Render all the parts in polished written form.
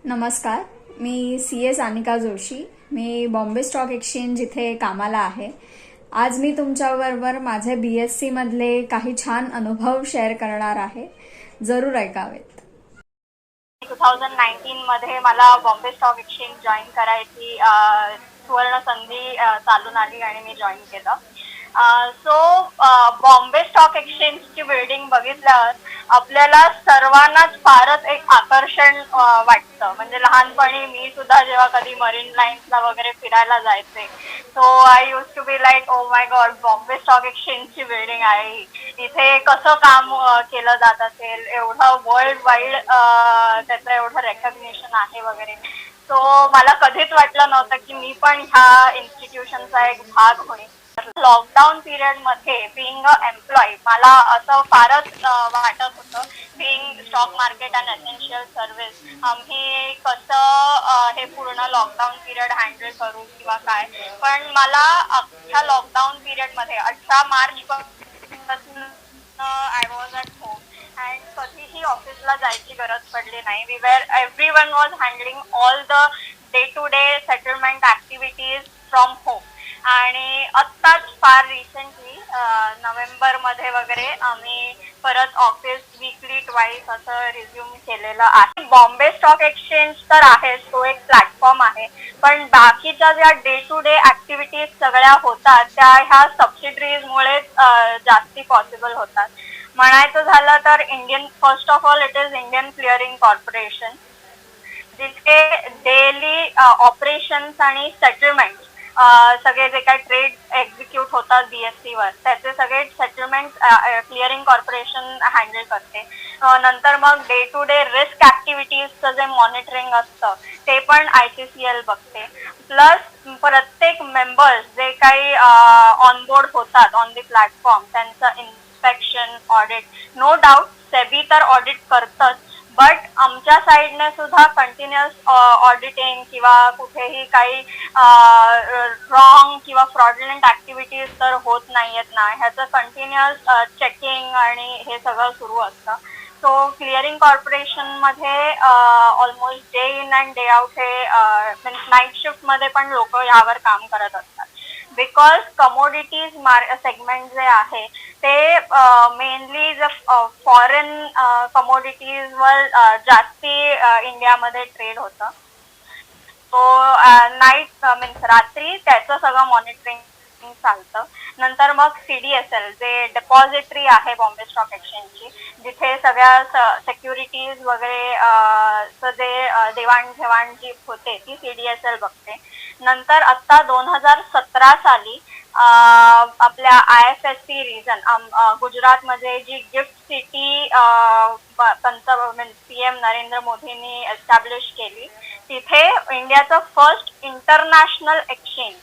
नमस्कार. मी सानिका जोशी. मी Bombay stock exchange इथे कामाला आहे. आज मी तुमच्याबरोबर माझे BSc मधले काही छान अनुभव शेअर करणार आहे. जरूर ऐकावेत. 2019 मध्ये मला बॉम्बे स्टॉक एक्सचेंज जॉईन करायची सुवर्ण संधी चालून आली आणि मी जॉईन केलं. सो बॉम्बे स्टॉक एक्सचेंजची बिल्डिंग बघितल्यावर आपल्याला सर्वांनाच फारच एक आकर्षण वाटतं. म्हणजे लहानपणी मी सुद्धा जेव्हा कधी मरीन लाईन्सला वगैरे फिरायला जायचे, so I use to be like oh my god, Bombay stock एक्सचेंजची बिल्डिंग आहे ही. इथे कसं काम केलं जात असेल, एवढं वर्ल्ड वाईड त्याचं एवढं रेकग्निशन आहे वगैरे. सो मला कधीच वाटलं नव्हतं की मी पण ह्या इन्स्टिट्यूशनचा एक भाग होईल. लॉकडाऊन पिरियड मध्ये बिईंग अ एम्प्लॉई मला असं फारच वाटत होतं, being stock market and essential service आम्ही कसं हे पूर्ण लॉकडाऊन पिरियड हँडल करू किंवा काय. पण मला अख्ख्या लॉकडाऊन पिरियड मध्ये 18 मार्च पासून I was at home and कधीही ऑफिसला जायची गरज पडली नाही. Everyone was handling all the day to day settlement activities from home. आणि आत्ताच फार रिसेंटली नोव्हेंबर मध्ये वगैरे आम्ही परत ऑफिस वीकली ट्वाईस असं रिझ्यूम केलेलं आहे. बॉम्बे स्टॉक एक्सचेंज तर आहे, तो एक प्लॅटफॉर्म आहे, पण बाकीच्या ज्या डे टू डे ऍक्टिव्हिटीज सगळ्या होतात त्या ह्या सबसिडरीजमुळेच जास्ती पॉसिबल होतात. म्हणायचं झालं तर first of all it is Indian clearing corporation, जिथे डेली ऑपरेशन्स आणि सेटलमेंट सगळे जे काही ट्रेड एक्झिक्यूट होतात BSE वर, त्याचे सगळे सेटलमेंट क्लिअरिंग कॉर्पोरेशन हँडल करते. नंतर मग डे टू डे रिस्क ऍक्टिव्हिटीजचं जे मॉनिटरिंग असतं ते पण ICCL बघते. प्लस प्रत्येक मेंबर्स जे काही ऑनबोर्ड होतात ऑन दी प्लॅटफॉर्म, त्यांचं inspection, audit, no doubt SEBI तर ऑडिट करतच, बट आमच्या साईडने सुद्धा कंटिन्युअस ऑडिटिंग किंवा कुठेही काही रॉंग किंवा फ्रॉडलेंट ऍक्टिव्हिटीज तर होत नाहीयेत ना, ह्याचं कंटिन्युअस चेकिंग आणि हे सगळं सुरू असतं. सो क्लिअरिंग कॉर्पोरेशन मध्ये almost day in and day out हे नाईट शिफ्ट मध्ये पण लोक यावर काम करत असतात. बिकॉज कमोडिटीज सेगमेंट जे आहे ते मेनली फॉरेन कमोडिटीजवर जास्ती इंडियामध्ये ट्रेड होतं. सो नाईट मीन्स रात्री त्याचं सगळं मॉनिटरिंग चालतं. नंतर मग CDSL जे डिपॉझिटरी आहे बॉम्बे स्टॉक एक्सचेंजची, जिथे सगळ्या सिक्युरिटीज वगैरे जे देवाणघेवाण जी होते ती CDSL बघते. नंतर आता 2017 साली आपल्या IFSC रिजन गुजरातमध्ये जी गिफ्ट सिटी PM नरेंद्र मोदींनी एस्टॅब्लिश केली, तिथे इंडियाचं फर्स्ट इंटरनॅशनल एक्सचेंज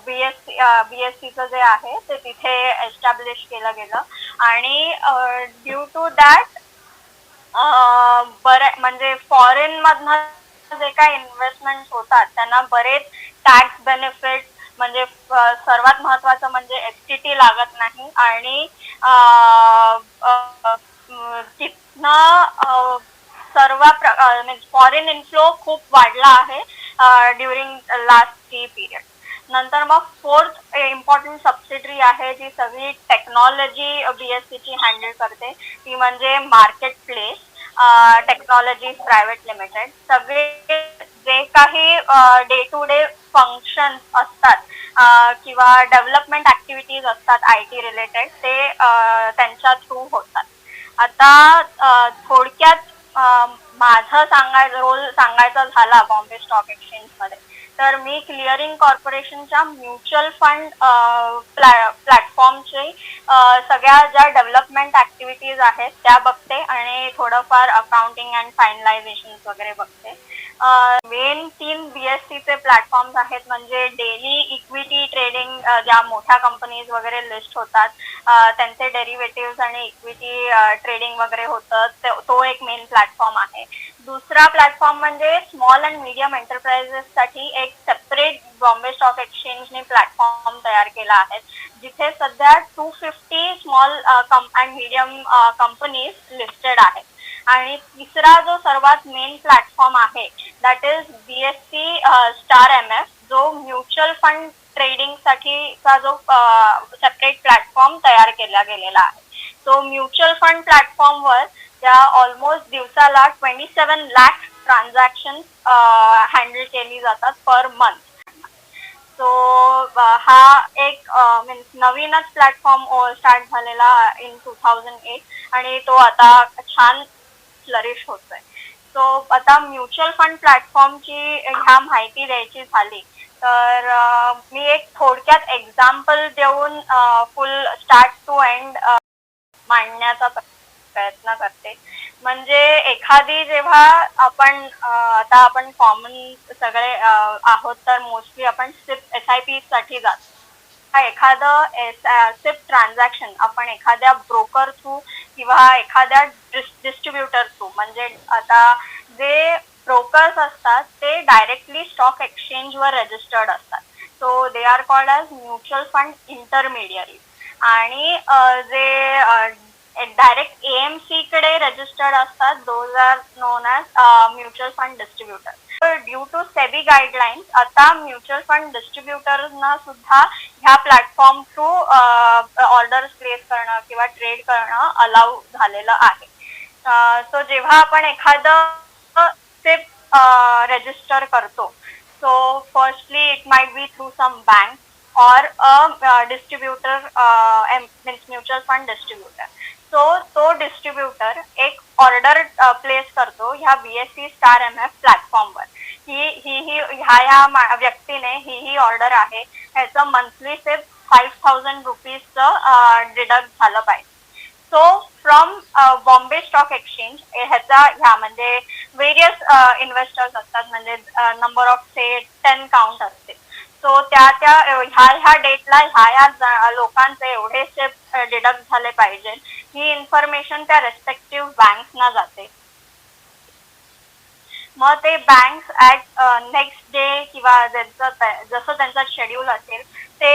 BSCचं जे आहे ते तिथे एस्टॅब्लिश केलं गेलं. आणि ड्यू टू दॅट म्हणजे फॉरेन मधनं जे काही इन्व्हेस्टमेंट होतात त्यांना बरेच टॅक्स बेनिफिट, म्हणजे सर्वात महत्वाचं म्हणजे FTT लागत नाही आणि तिथनं सर्व फॉरेन इन्फ्लो खूप वाढला आहे ड्युरिंग लास्ट 3 पिरियड. नंतर मग फोर्थ इम्पॉर्टंट सबसिडरी आहे जी सगळी टेक्नॉलॉजी BSCची हँडल करते, ती म्हणजे market place technology private limited. सगळे जे काही डे टू डे फंक्शन असतात किंवा डेव्हलपमेंट ऍक्टिव्हिटीज असतात IT रिलेटेड, ते त्यांच्या थ्रू होतात. आता थोडक्यात माझं रोल सांगायचा झाला बॉम्बे स्टॉक एक्सचेंज मध्ये, तर मी क्लिअरिंग कॉर्पोरेशनच्या म्युच्युअल फंड प्लॅटफॉर्मचे सगळ्या ज्या डेव्हलपमेंट ऍक्टिव्हिटीज आहेत त्या बघते आणि थोडंफार अकाउंटिंग अँड फायनलायझेशन वगैरे बघते. मेन 3 BSCचे प्लॅटफॉर्म्स आहेत, म्हणजे डेली इक्विटी ट्रेडिंग, ज्या मोठ्या कंपनीज वगैरे लिस्ट होतात त्यांचे डेरिव्हेटिव्ह आणि इक्विटी ट्रेडिंग वगैरे होतं, तो एक मेन प्लॅटफॉर्म आहे. दुसरा प्लॅटफॉर्म म्हणजे स्मॉल अँड मीडियम एंटरप्राइजेससाठी एक सेपरेट बॉम्बे स्टॉक एक्सचेंजने प्लॅटफॉर्म तयार केला आहे, जिथे सध्या 250 small and medium companies listed आहेत. आणि तिसरा जो सर्वात मेन प्लॅटफॉर्म आहे that is BSC star MF, जो म्युच्युअल फंड ट्रेडिंग साठीचा जो सेपरेट प्लॅटफॉर्म तयार केला गेलेला आहे. तो म्युच्युअल फंड प्लॅटफॉर्मवर त्या ऑलमोस्ट दिवसाला 27 लाख ट्रान्झॅक्शन हँडल केली जातात पर मंथ. सो हा एक मीन्स नवीनच प्लॅटफॉर्म स्टार्ट झालेला इन 2008 आणि तो आता छान फ्लरिश होतोय. सो आता म्युच्युअल फंड प्लॅटफॉर्मची ह्या माहिती द्यायची झाली तर मी एक थोडक्यात एक्झाम्पल देऊन फुल स्टार्ट टू एंड मांडण्याचा प्रयत्न करते. म्हणजे एखादी जेव्हा आपण आता आपण कॉमन सगळे आहोत तर मोस्टली आपण SIP साठी जातो. एखादं SIP ट्रान्झॅक्शन आपण एखाद्या ब्रोकर थ्रू किंवा एखाद्या डिस्ट्रीब्युटर थ्रू, म्हणजे आता जे ब्रोकर्स असतात ते डायरेक्टली स्टॉक एक्सचेंजवर रजिस्टर्ड असतात. So they are called as mutual fund intermediary. आणि जे डायरेक्ट AMC कडे रजिस्टर्ड असतात those are known as mutual fund distributor. Due to SEBI guidelines आता म्युच्युअल फंड डिस्ट्रीब्युटर्सना सुद्धा ह्या प्लॅटफॉर्म थ्रू ऑर्डर्स प्लेस करणं किंवा ट्रेड करणं अलाउ झालेलं आहे. सो जेव्हा आपण एखादं SIP रजिस्टर करतो, so firstly it might be through some bank or a distributor means mutual fund distributor. So तो डिस्ट्रीब्युटर एक ऑर्डर प्लेस करतो ह्या BSC स्टार MF प्लॅटफॉर्मवर. ही ह्या व्यक्तीने ही ऑर्डर आहे, ह्याचं मंथली SIP 5,000 रुपीजचं डिडक्ट झालं पाहिजे. So from Bombay stock exchange ह्या म्हणजे वेरियस इन्व्हेस्टर्स असतात, म्हणजे नंबर ऑफ 10 काउंट असते. सो ह्या डेटला ह्या लोकांचे एवढे SIP डिडक्ट झाले पाहिजे ही इन्फॉर्मेशन त्या रेस्पेक्टिव्ह बँक्सना जाते. मग ते बँक्स ॲट नेक्स्ट डे किंवा जसं त्यांचा शेड्यूल असेल ते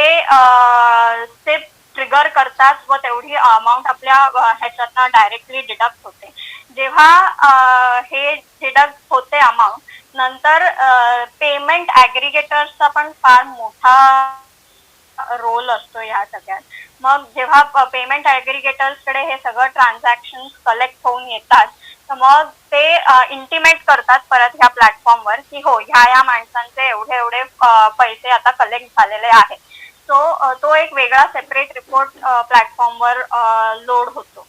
SIP ट्रिगर करतात व तेवढी अमाऊंट आपल्या ह्याच्यातनं डायरेक्टली डिडक्ट होते. जेव्हा हे डिडक्ट होते अमाऊंट, नंतर पेमेंट ॲग्रिगेटर्सचा पण फार मोठा रोल असतो ह्या सगळ्यात. मग जेव्हा पेमेंट ॲग्रिगेटर्सकडे हे सगळं ट्रान्झॅक्शन कलेक्ट होऊन येतात, तर मग ते इंटिमेट करतात परत ह्या प्लॅटफॉर्मवर की हो ह्या माणसांचे एवढे पैसे आता कलेक्ट झालेले आहेत. सो तो एक वेगळा सेपरेट रिपोर्ट प्लॅटफॉर्मवर लोड होतो.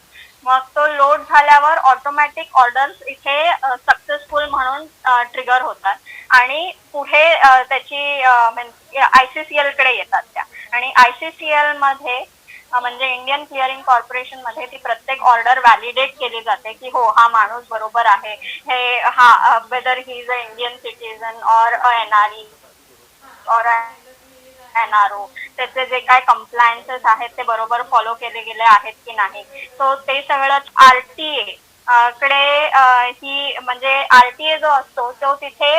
मग तो लोड झाल्यावर ऑटोमॅटिक ऑर्डर्स इथे सक्सेसफुल म्हणून ट्रिगर होतात आणि पुढे त्याची ICCL कडे येतात त्या. आणि ICCL मध्ये म्हणजे इंडियन क्लिअरिंग कॉर्पोरेशन मध्ये ती प्रत्येक ऑर्डर व्हॅलिडेट केली जाते की हो हा माणूस बरोबर आहे, हे हा weather he is a Indian citizen or NRE or NRO, त्याचे जे काय कंप्लायन्सेस आहेत ते बरोबर फॉलो केले गेले आहेत की नाही. सो ते सगळं RTA कडे ही म्हणजे RTA जो असतो तो तिथे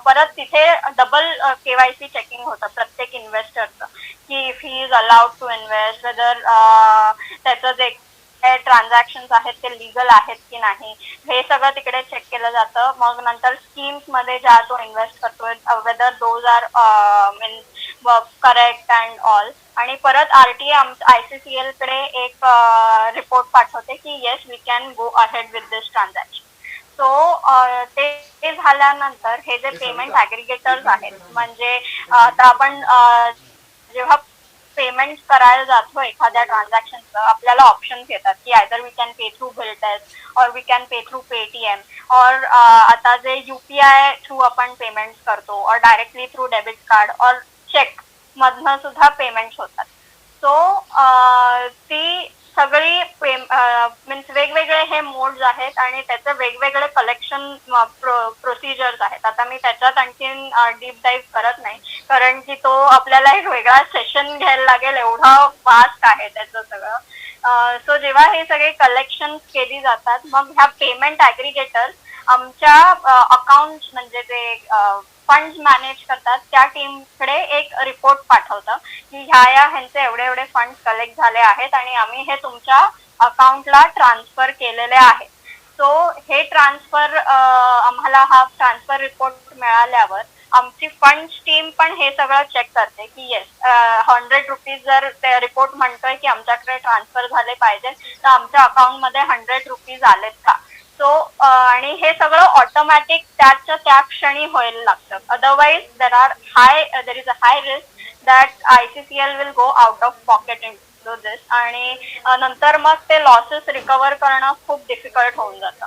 परत तिथे डबल KYC चेकिंग होतं प्रत्येक इन्व्हेस्टरचं की if he is allowed to invest, whether त्याचं जे ट्रान्झॅक्शन्स आहेत ते लिगल आहेत की नाही, हे सगळं तिकडे चेक केलं जातं. मग नंतर स्कीम्स मध्ये ज्या तो इन्व्हेस्ट करतोय whether those are correct and all. आणि परत RTA ICCL कडे एक रिपोर्ट पाठवते की yes we can go ahead with this transaction. So ते झाल्यानंतर हे जे पेमेंट ॲग्रिगेटर्स आहेत, म्हणजे आता आपण जेव्हा पेमेंट करायला जातो एखाद्या ट्रान्झॅक्शनचं, आपल्याला ऑप्शन्स येतात की either we can pay through BillDesk or we can pay through Paytm or आता जे UPI थ्रू आपण पेमेंट करतो or directly through debit card or cheque मधनं सुद्धा पेमेंट्स होतात. सो ती सगळी मीन्स वेगवेगळे हे मोड्स आहेत आणि त्याचे वेगवेगळे कलेक्शन प्रोसिजर्स आहेत. आता मी त्याच्यात आणखीन डीप डाईव्ह करत नाही कारण की तो आपल्याला एक वेगळा सेशन घ्यायला लागेल, एवढा वास्ट आहे त्याचं सगळं. सो जेव्हा हे सगळे कलेक्शन केली जातात, मग ह्या पेमेंट ॲग्रिगेटर्स आमच्या अकाउंट म्हणजे जे फंड्स मॅनेज करतात त्या टीमकडे एक रिपोर्ट पाठवतं की ह्यांचे एवढे फंड्स कलेक्ट झाले आहेत आणि आम्ही हे तुमच्या अकाउंटला ट्रान्सफर केलेले आहेत. सो हे ट्रान्सफर आम्हाला हा ट्रान्सफर रिपोर्ट मिळाल्यावर आमची फंड्स टीम पण हे सगळं चेक करते की येस 100 रुपीज जर ते रिपोर्ट म्हणतोय की आमच्याकडे ट्रान्सफर झाले पाहिजे तर आमच्या अकाउंटमध्ये 100 रुपीज आलेत का. सो आणि हे सगळं ऑटोमॅटिक त्याच्या त्या क्षणी व्हायला लागतं. Otherwise there is a high risk that ICCL will go out of pocket into this आणि नंतर मग ते लॉसेस रिकव्हर करणं खूप डिफिकल्ट होऊन जातं.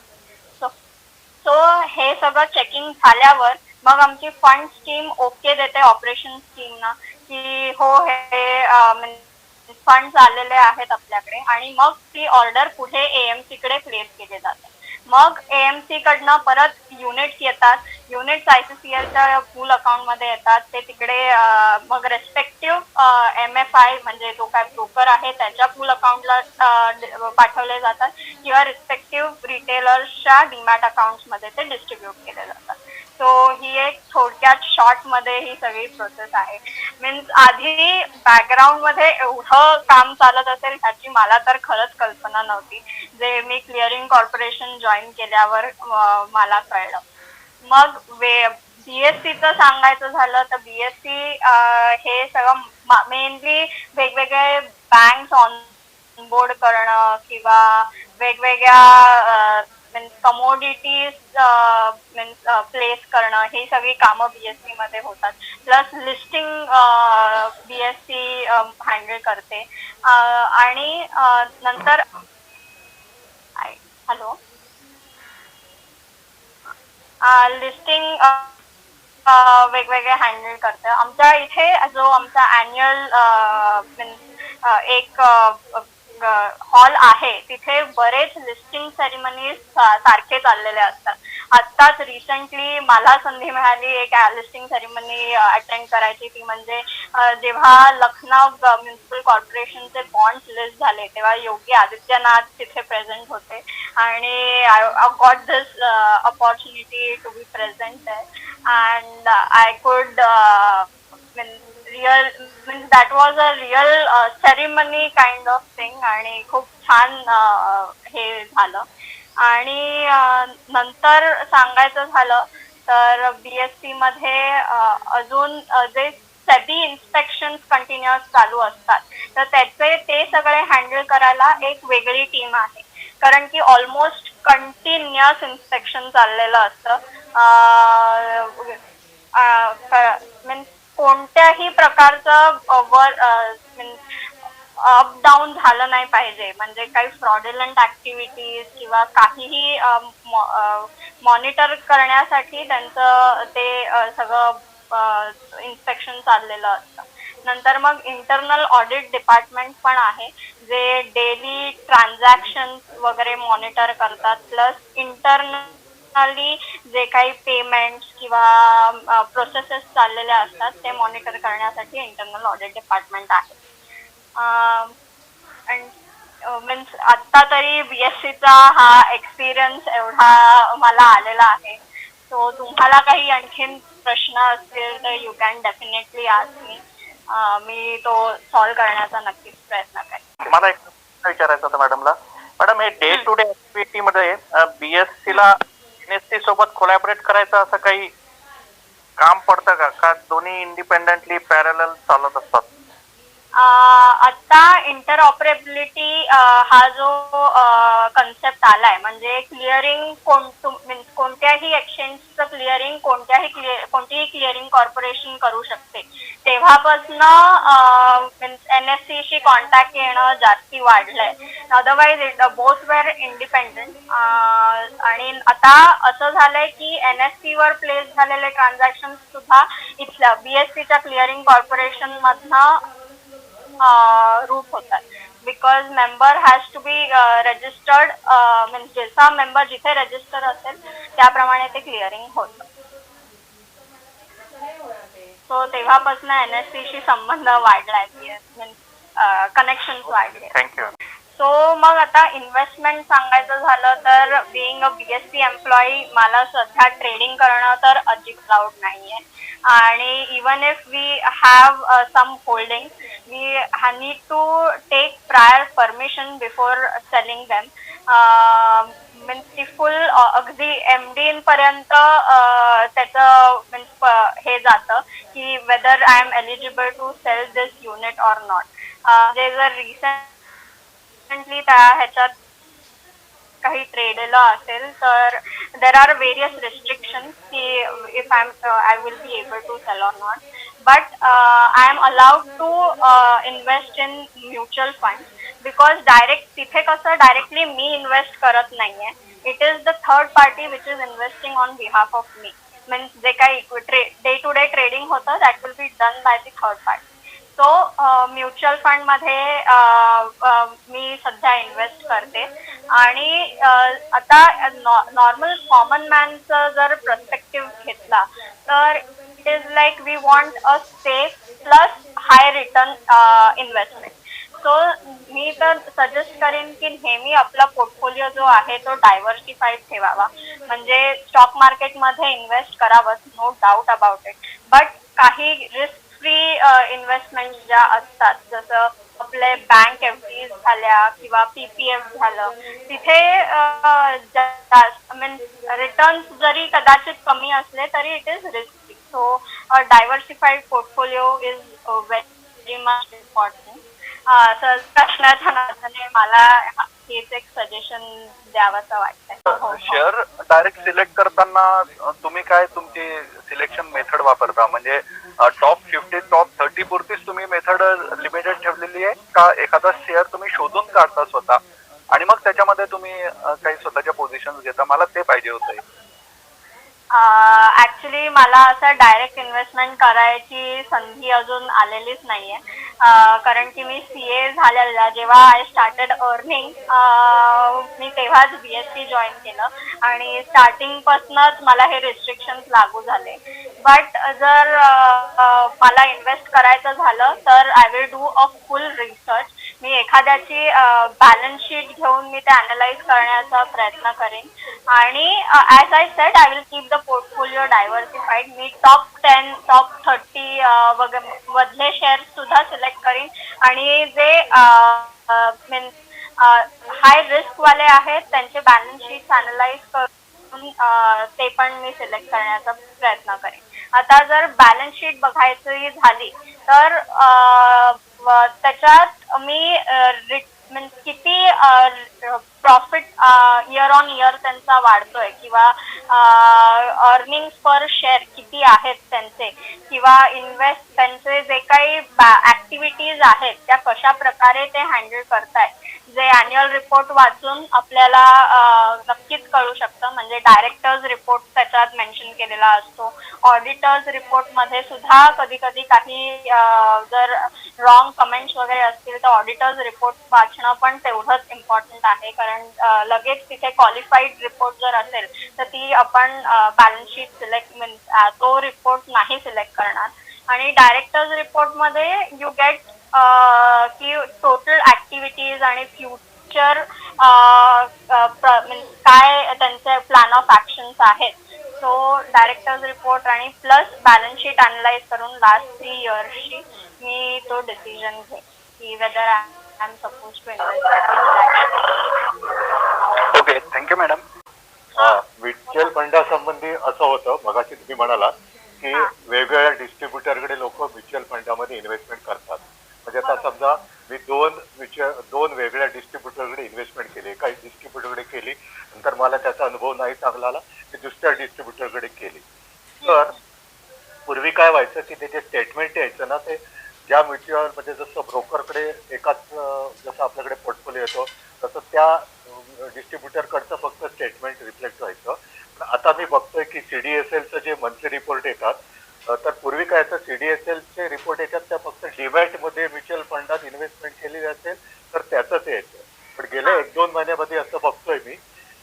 सो हे सगळं चेकिंग झाल्यावर मग आमची फंड्स टीम ओके देते ऑपरेशन्स टीमना की हो हे फंड्स आलेले आहेत आपल्याकडे आणि मग ती ऑर्डर पुढे AMC कडे प्लेस केली जाते. मग AMC कडनं परत युनिट्स येतात. युनिट्स ICCLच्या पूल अकाउंटमध्ये येतात. ते तिकडे मग रेस्पेक्टिव्ह MFI म्हणजे जो काय ब्रोकर आहे त्याच्या पूल अकाउंटला पाठवले जातात किंवा रिस्पेक्टिव्ह रिटेलर्सच्या डीमॅट अकाउंट्समध्ये ते डिस्ट्रीब्यूट केले जातात. सो ही एक थोडक्यात शॉर्ट मध्ये ही सगळी प्रोसेस आहे. मीन्स आधी बॅकग्राऊंड मध्ये एवढं काम चालत असेल ह्याची मला तर खरंच कल्पना नव्हती. जे मी क्लिअरिंग कॉर्पोरेशन जॉईन केल्यावर मला कळलं. मग BSCचं सांगायचं झालं तर BSC हे सगळं मेनली वेगवेगळे बँक्स ऑनबोर्ड करणं किंवा वेगवेगळ्या कमोडिटीज प्लेस करणं ही सगळी कामं BSC मध्ये होतात. प्लस लिस्टिंग BSC हँडल करते आणि नंतर हॅलो लिस्टिंग वेगवेगळे हँडल करतं. आमच्या इथे जो आमचा अॅन्युअल एक हॉल आहे तिथे बरेच लिस्टिंग सेरेमनीज सारखे चाललेले असतात. आत्ताच रिसेंटली मला संधी मिळाली एक लिस्टिंग सेरेमनी अटेंड करायची. ती म्हणजे जेव्हा लखनौ म्युन्सिपल कॉर्पोरेशनचे बॉन्ड्स लिस्ट झाले तेव्हा योगी आदित्यनाथ तिथे प्रेझेंट होते आणि I got this opportunity to be present there and I could that was a real ceremony kind of thing आणि खूप छान हे झालं. आणि नंतर सांगायचं झालं तर BSC मध्ये अजून जे सेबी इन्स्पेक्शन्स कंटिन्युअस चालू असतात तर ते सगळे हँडल करायला एक वेगळी टीम आहे. कारण की ऑलमोस्ट कंटिन्युअस इन्स्पेक्शन चाललेलं असतं. मीन्स कोणत्याही प्रकारचं अप डाऊन झालं नाही पाहिजे. म्हणजे काही फ्रॉडुलंट ऍक्टिव्हिटीज किंवा काहीही मॉनिटर करण्यासाठी त्यांचं ते सगळं इन्स्पेक्शन चाललेलं असतं. नंतर मग इंटरनल ऑडिट डिपार्टमेंट पण आहे जे डेली ट्रान्झॅक्शन वगैरे मॉनिटर करतात. प्लस इंटरनली जे काही पेमेंट्स किंवा प्रोसेसेस चाललेल्या असतात ते मॉनिटर करण्यासाठी इंटरनल ऑडिट डिपार्टमेंट आहे. मीन्स आत्ता तरी BSCचा हा एक्सपिरियन्स एवढा मला आलेला आहे. सो तुम्हाला काही आणखीन प्रश्न असतील तर you can definitely ask me. मी तो सॉल्व्ह करण्याचा नक्कीच प्रयत्न करेन. मला एक विचारायचं होतं मॅडमला. मॅडम हे डे टू डे ऍक्टिव्हिटी मध्ये BSC ला NSC सोबत कोलॅबरेट करायचं असं काही काम पडतं का दोन्ही इंडिपेंडेंटली पॅरलल चालत असतात? आता इंटरऑपरेबिलिटी हा जो कन्सेप्ट आलाय म्हणजे क्लिअरिंग कोणत्याही एक्सचेंजचं क्लिअरिंग कोणतीही क्लिअरिंग कॉर्पोरेशन करू शकते. तेव्हापासून NSC शी कॉन्टॅक्ट येणं जास्ती वाढलंय. अदरवाईज बोथ वेर इंडिपेंडंट. आणि आता असं झालंय की NSC वर प्लेस झालेले ट्रान्झॅक्शन सुद्धा इथल्या BSCच्या क्लिअरिंग कॉर्पोरेशन मधनं रूट होतात. Because member has to be registered. म्हणजे जसा मेंबर जिथे रजिस्टर असेल त्याप्रमाणे ते क्लिअरिंग होतं. सो तेव्हापासून NSC शी संबंध वाढलाय. कनेक्शन वाढले. थँक्यू. सो मग आता इन्व्हेस्टमेंट सांगायचं झालं तर बिईंग अ BSC एम्प्लॉई मला सध्या ट्रेडिंग करणं तर अजिबात अलाउड नाहीये. आणि even if we have some holding we need to take prior permission before selling them. Means ती फुल अगदी MD पर्यंत त्याचं मीन्स हे जातं की whether I am eligible to sell this unit or not. जे जर रिसेंटली त्या ह्याच्यात काही ट्रेडला असेल तर देर आर व्हेरियस रिस्ट्रिक्शन्स की if I will be able to sell or not. But I am allowed to invest in mutual fund because direct तिथे कसं डायरेक्टली मी इन्व्हेस्ट करत नाहीये. It is the third party which is investing on behalf of me. Means जे काही day to day trading होतं that will be done by the third party. So mutual फंडमध्ये मी सध्या इन्व्हेस्ट करते आणि आता नॉर्मल कॉमन मॅनचं जर पर्स्पेक्टिव्ह घेतला तर it is like we want a safe plus high return investment. So मी तर सजेस्ट करेन की नेहमी आपला पोर्टफोलिओ जो आहे तो डायव्हर्सिफाईड ठेवावा. म्हणजे स्टॉक मार्केटमध्ये इन्व्हेस्ट करावं, no doubt about it. But काही रिस्क फ्री इन्व्हेस्टमेंट ज्या असतात जसं आपले बँक FDs झाल्या किंवा PPF झालं तिथे मीन्स रिटर्न्स जरी कदाचित कमी असले तरी it is risky. So diversified portfolio is very much important. तर प्रश्नाच्या नादाने मला हेच एक सजेशन द्यावंसं वाटतंय. शेअर डायरेक्ट सिलेक्ट करताना तुम्ही काय तुमची सिलेक्शन मेथड वापरता? म्हणजे टॉप 50 टॉप 30 पुरतीच तुम्ही मेथड लिमिटेड ठेवलेली आहे का एखादा शेअर तुम्ही शोधून काढता स्वतः आणि मग त्याच्यामध्ये तुम्ही काही स्वतःच्या पोझिशन घेता? मला ते पाहिजे होतं. ऍक्च्युली मला असं डायरेक्ट इन्व्हेस्टमेंट करायची संधी अजून आलेलीच नाहीये. कारण की मी CA झालेला जेव्हा आय स्टार्टेड अर्निंग मी तेव्हाच BSc जॉईन केलं आणि स्टार्टिंग पासूनच मला हे रिस्ट्रिक्शन्स लागू झाले. बट जर मला इन्व्हेस्ट करायचं झालं तर I will do a full research. मी एखाद्याची बॅलन्स शीट घेऊन मी ते अनालाइज करण्याचा प्रयत्न करेन आणि as I said I will keep the portfolio diversified. Me top 10 top 30 वगैरे मधले शेअर सुद्धा सिलेक्ट करीन आणि जे मीन्स हाय रिस्क वाले आहेत त्यांचे बॅलन्स शीट अनालाइज करून ते पण मी सिलेक्ट करण्याचा प्रयत्न करेन. आता जर बॅलन्स शीट बघायची झाली तर त्याच्यात मी मीन्स किती प्रॉफिट इयर ऑन इयर त्यांचा वाढतोय किंवा अर्निंग्स पर शेअर किती आहेत त्यांचे किंवा इन्व्हेस्ट त्यांचे जे काही ऍक्टिव्हिटीज आहेत त्या कशा प्रकारे ते हँडल करतायत जे अॅन्युअल रिपोर्ट वाचून आपल्याला नक्कीच कळू शकतं. म्हणजे डायरेक्टर्स रिपोर्ट त्याच्यात मेन्शन केलेला असतो. ऑडिटर्स रिपोर्ट मध्ये सुद्धा कधी कधी काही जर रॉंग कमेंट्स वगैरे असतील तर ऑडिटर्स रिपोर्ट वाचणं पण तेवढंच इम्पॉर्टंट आहे. कारण लगेच तिथे क्वालिफाईड रिपोर्ट जर असेल तर ती आपण बॅलन्स शीट सिलेक्ट मीन्स तो रिपोर्ट नाही सिलेक्ट करणार. आणि डायरेक्टर्स रिपोर्ट मध्ये यू गेट की टोटल ऍक्टिव्हिटीज आणि फ्युचर काय त्यांचे प्लॅन ऑफ ऍक्शन्स आहेत. सो डायरेक्टर्स रिपोर्ट आणि प्लस बॅलन्स शीट अनालाइज करून लास्ट 3 इयर्सची मी तो डिसिजन घेईन की whether I am suppose to invest. Okay, thank you madam. Mutual फंडासंबंधी असं होतं मगाशी तुम्ही म्हणालात की वेगवेगळ्या डिस्ट्रीब्युटरकडे लोक म्युच्युअल फंडामध्ये इन्व्हेस्टमेंट करतात. म्हणजे आता समजा मी दोन वेगळ्या डिस्ट्रीब्युटरकडे इन्व्हेस्टमेंट केली. एका डिस्ट्रीब्युटरकडे केली, नंतर मला त्याचा अनुभव नाही चांगला आला, मी दुसऱ्या डिस्ट्रीब्युटरकडे केली. तर पूर्वी काय व्हायचं की ते जे स्टेटमेंट यायचं ना ते ज्या म्युच्युअल म्हणजे जसं ब्रोकरकडे एकाच जसं आपल्याकडे पोर्टफोलिओ येतो तसं त्या डिस्ट्रीब्युटरकडचं फक्त स्टेटमेंट रिफ्लेक्ट व्हायचं. पण आता मी बघतोय की CDSLचं जे मंथली रिपोर्ट येतात तर पूर्वी काय असं CDSLचे रिपोर्ट येतात त्या फक्त डीमॅटमध्ये म्युच्युअल फंडात इन्व्हेस्टमेंट केलेली असेल तर त्याचंच यायचं. पण गेल्या 1-2 महिन्यामध्ये असं बघतोय मी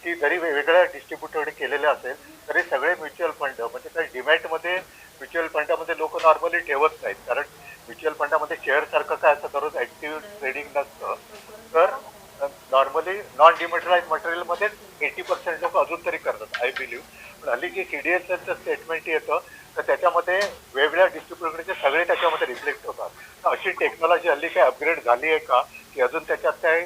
की जरी वेगवेगळ्या डिस्ट्रीब्युटरने केलेले असेल तरी सगळे म्युच्युअल फंड म्हणजे काही डीमॅटमध्ये म्युच्युअल फंडामध्ये लोक नॉर्मली ठेवत नाहीत. कारण म्युच्युअल फंडामध्ये शेअर सारखं काय असं दररोज ऍक्टिव्ह ट्रेडिंग नसतं. तर नॉर्मली नॉन डिमॅटराइज मटेरियलमध्येच 80% लोक अजून तरी करतात आय बिलीव्ह. पण हल्ली जे CDSLचं स्टेटमेंट येतं तर त्याच्यामध्ये वेगवेगळ्या डिस्ट्रीब्युटरचे सगळे त्याच्यामध्ये रिफ्लेक्ट होतात. तर अशी टेक्नॉलॉजी हल्ली काही अपग्रेड झाली आहे का की अजून त्याच्यात काही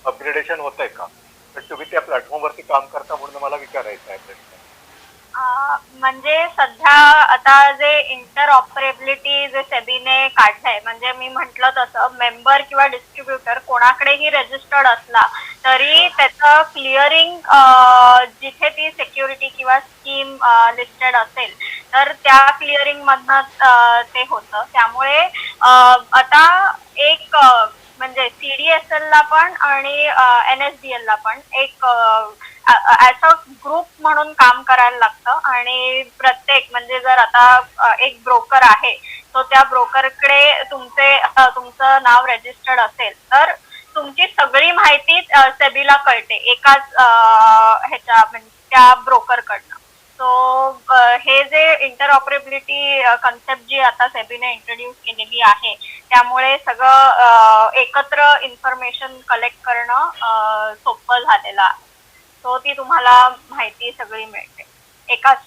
अपग्रेडेशन होत आहे का? तर तुम्ही त्या प्लॅटफॉर्मवरती काम करता म्हणून मला विचारायचं आहे प्रश्न. म्हणजे सध्या आता जे इंटरऑपरेबिलिटी जे सेबीने काढलंय, म्हणजे मी म्हटलं तसं मेंबर किंवा डिस्ट्रीब्युटर कोणाकडेही रजिस्टर्ड असला तरी त्याचं क्लिअरिंग जिथे ती सिक्युरिटी किंवा स्कीम लिस्टेड असेल तर त्या क्लिअरिंग मधनं ते होतं. त्यामुळे आता एक म्हणजे CDSL ला पण आणि NSDL ला पण एक ऍज अ ग्रुप म्हणून काम करायला लागतं आणि प्रत्येक म्हणजे जर आता एक ब्रोकर आहे तो त्या ब्रोकरकडे तुमचं नाव रजिस्टर्ड असेल तर तुमची सगळी माहिती सेबीला कळते एकाच ह्याच्या म्हणजे त्या ब्रोकरकडनं. सो हे जे इंटरऑपरेबिलिटी कन्सेप्ट जी आता सेबीने इंट्रोड्यूस केलेली आहे त्यामुळे सगळं एकत्र इन्फॉर्मेशन कलेक्ट करणं सोपं झालेलं आहे. सो ती तुम्हाला माहिती सगळी मिळते एकाच